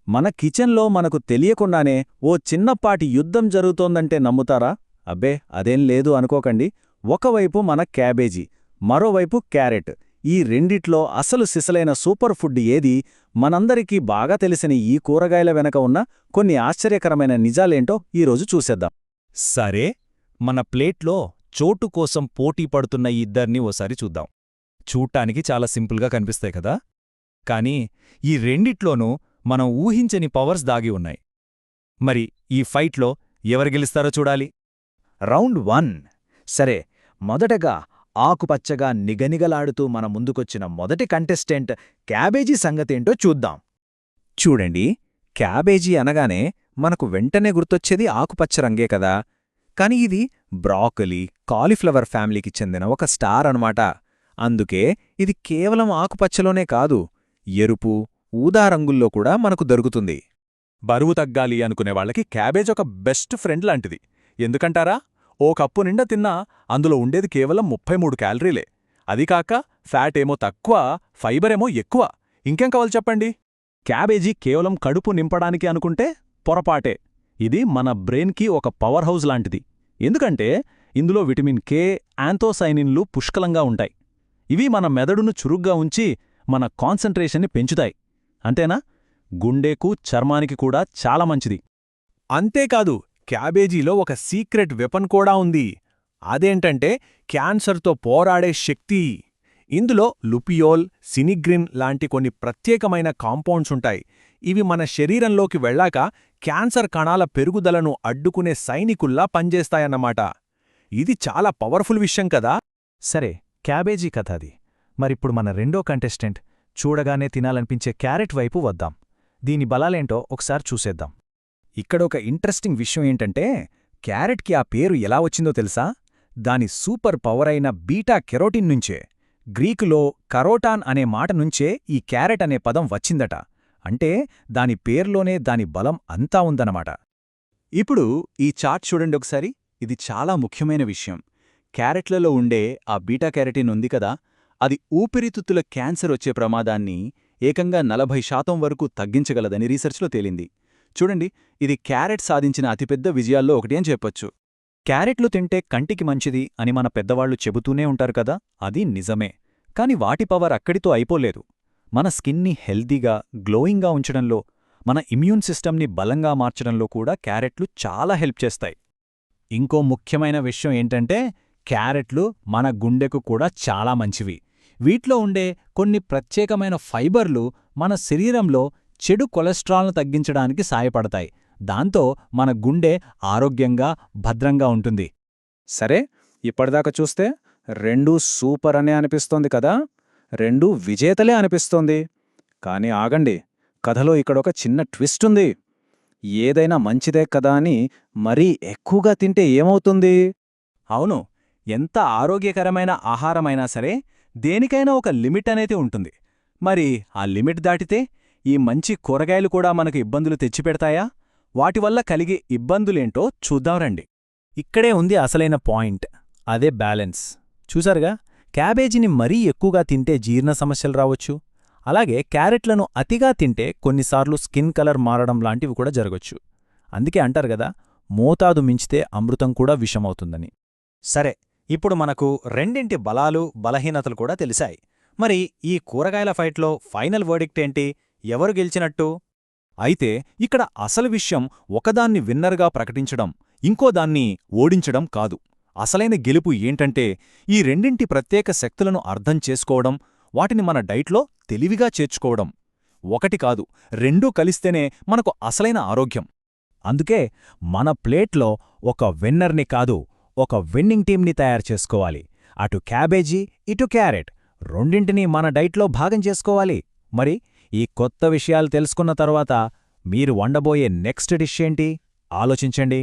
మన కిచెన్లో మనకు తెలియకుండానే ఓ చిన్నపాటి యుద్ధం జరుగుతోందంటే నమ్ముతారా? అబ్బే అదేం లేదు అనుకోకండి. ఒకవైపు మన క్యాబేజీ, మరోవైపు క్యారెట్. ఈ రెండిట్లో అసలు సిసలైన సూపర్ ఫుడ్ ఏది? మనందరికీ బాగా తెలిసిన ఈ కూరగాయల వెనక ఉన్న కొన్ని ఆశ్చర్యకరమైన నిజాలేంటో ఈరోజు చూసేద్దాం. సరే, మన ప్లేట్లో చోటు కోసం పోటీ పడుతున్న ఈ ఇద్దరిని ఓసారి చూద్దాం. చూడ్డానికి చాలా సింపుల్గా కనిపిస్తాయి కదా, కానీ ఈ రెండిట్లోనూ మనం ఊహించని పవర్స్ దాగి ఉన్నాయి. మరి ఈ ఫైట్లో ఎవరు గెలుస్తారో చూడాలి. రౌండ్ 1. సరే, మొదటగా ఆకుపచ్చగా నిగనిగలాడుతూ మన ముందుకొచ్చిన మొదటి కంటెస్టెంట్ క్యాబేజీ సంగతేంటో చూద్దాం. చూడండి, క్యాబేజీ అనగానే మనకు వెంటనే గుర్తొచ్చేది ఆకుపచ్చ రంగే కదా. కాని ఇది బ్రాకలీ, కాలీఫ్లవర్ ఫ్యామిలీకి చెందిన ఒక స్టార్ అనమాట. అందుకే ఇది కేవలం ఆకుపచ్చలోనే కాదు, ఎరుపు, ఊదా రంగుల్లో కూడా మనకు దొరుకుతుంది. బరువు తగ్గాలి అనుకునే వాళ్ళకి క్యాబేజ్ ఒక బెస్ట్ ఫ్రెండ్ లాంటిది. ఎందుకంటారా? ఓ కప్పు నిండా తిన్నా అందులో ఉండేది కేవలం 33 క్యాలరీలే. అదికాక ఫ్యాట్ ఏమో తక్కువ, ఫైబరేమో ఎక్కువ. ఇంకేం కావాలి చెప్పండి? క్యాబేజీ కేవలం కడుపు నింపడానికి అనుకుంటే పొరపాటే. ఇది మన బ్రెయిన్కి ఒక పవర్ హౌస్ లాంటిది. ఎందుకంటే ఇందులో విటమిన్ కే, యాంథోసైనిన్లు పుష్కలంగా ఉంటాయి. ఇవి మన మెదడును చురుగ్గా ఉంచి మన కాన్సంట్రేషన్ని పెంచుతాయి. అంతేనా? గుండెకు, చర్మానికి కూడా చాలా మంచిది. అంతేకాదు, క్యాబేజీలో ఒక సీక్రెట్ వెపన్ కూడా ఉంది. అదేంటంటే క్యాన్సర్తో పోరాడే శక్తి. ఇందులో లుపియోల్, సినిగ్రిన్ లాంటి కొన్ని ప్రత్యేకమైన కాంపౌండ్స్ ఉంటాయి. ఇవి మన శరీరంలోకి వెళ్ళాక క్యాన్సర్ కణాల పెరుగుదలను అడ్డుకునే సైనికుల్లా పనిచేస్తాయన్నమాట. ఇది చాలా పవర్ఫుల్ విషయం కదా. సరే, క్యాబేజీ కథ అది. మరిప్పుడు మన రెండో కంటెస్టెంట్, చూడగానే తినాలనిపించే క్యారెట్ వైపు వద్దాం. దీని బలాలేంటో ఒకసారి చూసేద్దాం. ఇక్కడొక ఇంట్రెస్టింగ్ విషయం ఏంటంటే, క్యారెట్కి ఆ పేరు ఎలా వచ్చిందో తెలుసా? దాని సూపర్ పవర్ అయిన బీటా కెరోటిన్ నుంచే. గ్రీకులో కరోటాన్ అనే మాట నుంచే ఈ క్యారెట్ అనే పదం వచ్చిందట. అంటే దాని పేర్లోనే దాని బలం అంతా ఉందన్నమాట. ఇప్పుడు ఈ చార్ట్ చూడండి ఒకసారి. ఇది చాలా ముఖ్యమైన విషయం. క్యారెట్లలో ఉండే ఆ బీటా కెరటిన్ ఉంది కదా, అది ఊపిరితిత్తుల క్యాన్సర్ వచ్చే ప్రమాదాన్ని ఏకంగా 40% వరకు తగ్గించగలదని రీసెర్చ్లో తేలింది. చూడండి, ఇది క్యారెట్ సాధించిన అతిపెద్ద విజయాల్లో ఒకటి అని చెప్పొచ్చు. క్యారెట్లు తింటే కంటికి మంచిది అని మన పెద్దవాళ్లు చెబుతూనే ఉంటారు కదా, అది నిజమే. కాని వాటి పవర్ అక్కడితో అయిపోలేదు. మన స్కిన్ని హెల్దీగా, గ్లోయింగ్గా ఉంచడంలో, మన ఇమ్యూన్ సిస్టమ్ని బలంగా మార్చడంలో కూడా క్యారెట్లు చాలా హెల్ప్ చేస్తాయి. ఇంకో ముఖ్యమైన విషయం ఏంటంటే, క్యారెట్లు మన గుండెకు కూడా చాలా మంచివి. వీటిలో ఉండే కొన్ని ప్రత్యేకమైన ఫైబర్లు మన శరీరంలో చెడు కొలెస్ట్రాల్ను తగ్గించడానికి సాయపడతాయి. దాంతో మన గుండె ఆరోగ్యంగా, భద్రంగా ఉంటుంది. సరే, ఇప్పటిదాకా చూస్తే రెండూ సూపర్ అనే అనిపిస్తోంది కదా, రెండూ విజేతలే అనిపిస్తోంది. కాని ఆగండి, కథలో ఇక్కడొక చిన్న ట్విస్ట్ ఉంది. ఏదైనా మంచిదే కదా అని మరీ ఎక్కువగా తింటే ఏమవుతుంది? అవును, ఎంత ఆరోగ్యకరమైన ఆహారమైనా సరే దేనికైనా ఒక లిమిట్ అనేది ఉంటుంది. మరి ఆ లిమిట్ దాటితే ఈ మంచి కూరగాయలు కూడా మనకు ఇబ్బందులు తెచ్చిపెడతాయా? వాటివల్ల కలిగే ఇబ్బందులేంటో చూద్దాం రండి. ఇక్కడే ఉంది అసలైన పాయింట్, అదే బ్యాలెన్స్. చూసారుగా, క్యాబేజీని మరీ ఎక్కువగా తింటే జీర్ణ సమస్యలు రావచ్చు. అలాగే క్యారెట్లను అతిగా తింటే కొన్నిసార్లు స్కిన్ కలర్ మారడం లాంటివి కూడా జరగొచ్చు. అందుకే అంటారు గదా, మోతాదు మించితే అమృతం కూడా విషమవుతుందని. సరే, ఇప్పుడు మనకు రెండింటి బలాలు, బలహీనతలు కూడా తెలిసాయి. మరి ఈ కూరగాయల ఫైట్లో ఫైనల్ వర్డిక్ట్ ఏంటి? ఎవరు గెలిచినట్టు? అయితే ఇక్కడ అసలు విషయం ఒకదాన్ని విన్నర్గా ప్రకటించడం, ఇంకోదాన్ని ఓడించడం కాదు. అసలైన గెలుపు ఏంటంటే ఈ రెండింటి ప్రత్యేక శక్తులను అర్థం చేసుకోవడం, వాటిని మన డైట్లో తెలివిగా చేర్చుకోవడం. ఒకటి కాదు, రెండూ కలిస్తేనే మనకు అసలైన ఆరోగ్యం. అందుకే మన ప్లేట్లో ఒక విన్నర్ని కాదు, ఒక విన్నింగ్ టీంని తయారు చేసుకోవాలి. అటు క్యాబేజీ, ఇటు క్యారెట్ రెండింటినీ మన డైట్లో భాగం చేసుకోవాలి. మరి ఈ కొత్త విషయాలు తెలుసుకున్న తర్వాత మీరు వండబోయే నెక్స్ట్ డిష్ ఏంటి? ఆలోచించండి.